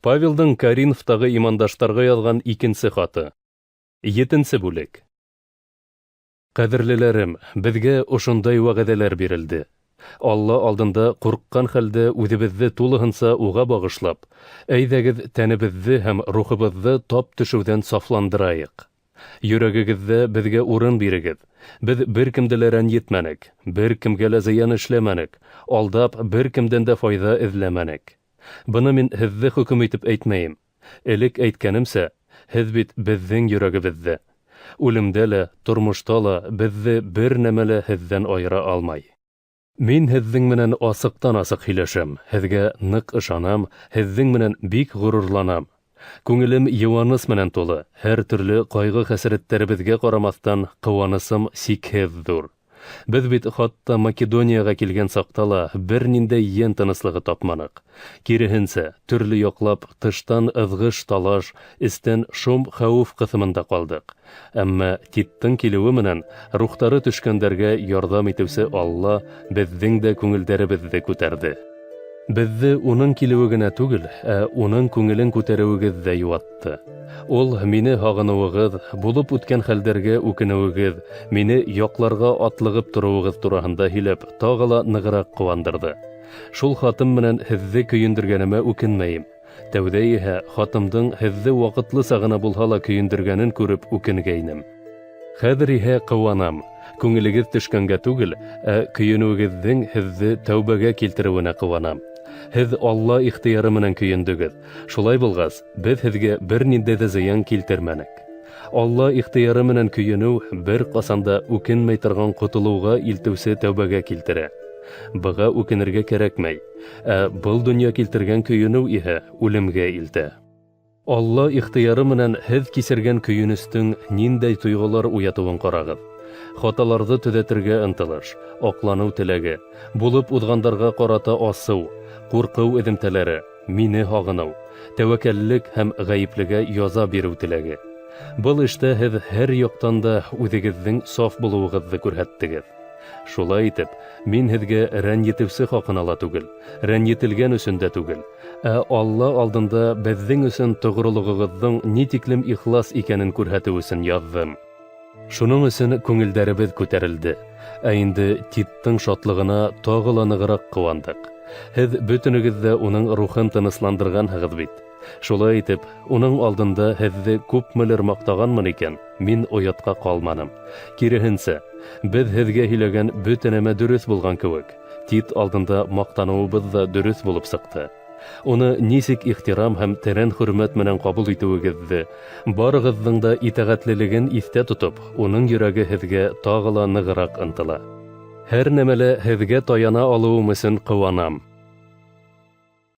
Павелдың Коринфтағы имандаштарға яҙған икенсе хаты. 7-нче бүлек. Ҡәҙерлеләрем, беҙгә ошондай вәғәҙәләр бирелде. Алла алдында ҡурҡҡан хәлдә үҙебеҙҙе тулыһынса уға бағышлап, әйҙәгеҙ тәнебеҙҙе һәм рухыбыҙҙы тап төшөүҙән сафландырайыҡ. Йөрәгегеҙҙә беҙгә урын бирегеҙ. Беҙ бер кемде лә рәнйетмәнек, бер кемгә лә зыян эшләмәнек, алдап бер кемдән дә файҙа эҙләмәнек. Быны мин һеҙҙе хөкөм итеп әйтмәйем. Элек әйткәнемсә, һеҙ бит беҙҙең йөрәгебеҙҙә. Үлемдә лә, тормошта ла беҙҙе бер нәмә лә һеҙҙән айыра алмай. Мин һеҙҙең менән асыҡтан-асыҡ һөйләшәм, һеҙгә ныҡ ышанам, һеҙҙең менән бик ғорурланам. Күңелем йыуаныс менән тулы, һәр төрлө ҡайғы-хәсрәттәребеҙгә ҡарамаҫтан, ҡыуанысым сикһеҙ ҙур. Беҙ бит хатта Македонияға килгән саҡта ла бер ниндәй йән тыныслығы тапманыҡ. Киреһенсә, төрлө яҡлап тыштан ыҙғыш-талаш, эстән шом-хәүеф ҡыҫымында ҡалдыҡ. Әммә Титтың килеүе менән рухтары төшкәндәргә ярҙам итеүсе Алла беҙҙең дә күңелдәребеҙҙе күтәрҙе. Беҙҙе уның килеүе генә түгел, уның күңелен күтәреүегеҙ ҙә йыуатты. Ул мине һағыныуығыҙ, булып үткән хәлдәргә үкенеүегеҙ, мине яҡларға атлығып тороуығыҙ тураһында һөйләп, тағы ла нығыраҡ ҡыуандырҙы. Шул хатым менән һеҙҙе көйөндөргәнемә үкенмәйем. Тәүҙә иһә хатымдың һеҙҙе ваҡытлыса ғына булһа ла көйөндөргәнен күреп үкенгәйнем. Хәҙер иһә ҡыуанам. Күңелегеҙ төшкәнгә түгел, көйөнөүегеҙҙең һеҙҙе тәүбәгә килтереүенә ҡыуанам. Һеҙ Алла ихтыяры менән көйөндөгөҙ. Шулай булғас, беҙ һеҙгә бер ниндәй ҙә зыян килтермәнек. Алла ихтыяры менән көйөнөү бер ҡасанда үкенмәй торған ҡотолоуға илтеүсе тәүбәгә килтерә. Быға үкенергә кәрәкмәй, был донъя килтергән көйөнөү иһә үлемгә илтә. Алла ихтыяры менән һеҙ кисергән көйөнөстөң ниндәй тойғолар уятыуын ҡарағыҙ. Хаталарҙы төҙәтергә ынтылыш, аҡланыу теләге, булып уҙғандарға ҡарата асыу, ҡурҡыу эҙемтәләре, мине һағыныу, тәүәккәллек һәм ғәйеплегә яза биреү теләге. Был эштә һеҙ һәр яҡтан да үҙегеҙҙең саф булыуығыҙҙы күрһәттегеҙ. Шулай итеп, мин һеҙгә рәнйетеүсе хаҡына ла түгел, рәнйетелгән өсөн дә түгел, Алла алдында беҙҙең өсөн тоғролоғоғоҙҙоң ни тиклем ихлас икәнен күрһәтеү өсөн яҙҙым. Шуның өсөн күңелдәребеҙ күтәрелде, инде Титтың шатлығына тағы ла нығыраҡ ҡыуандыҡ. Һеҙ бөтөнөгөҙ ҙә уның рухын тынысландырғанһығыҙ бит. Шулай итеп, уның алдында һеҙҙе күпмелер маҡтағанмын икән, мин оятҡа ҡалманым. Киреһенсә, беҙ һеҙгә һөйләгән бөтә нәмә дөрөҫ булған кеүек, Тит алдында маҡтаныуыбыҙ ҙа дөрөҫ булып сыҡты. Уны нисек ихтирам һәм тәрән хөрмәт менән ҡабул итеүегеҙҙе, барығыҙҙың да итәғәтлелеген иҫтә тотоп, уның йөрәге һеҙгә тағы ла нығыраҡ ынтыла. Һәр нәмәлә һеҙгә таяна алыуым өсөн ҡыуанам.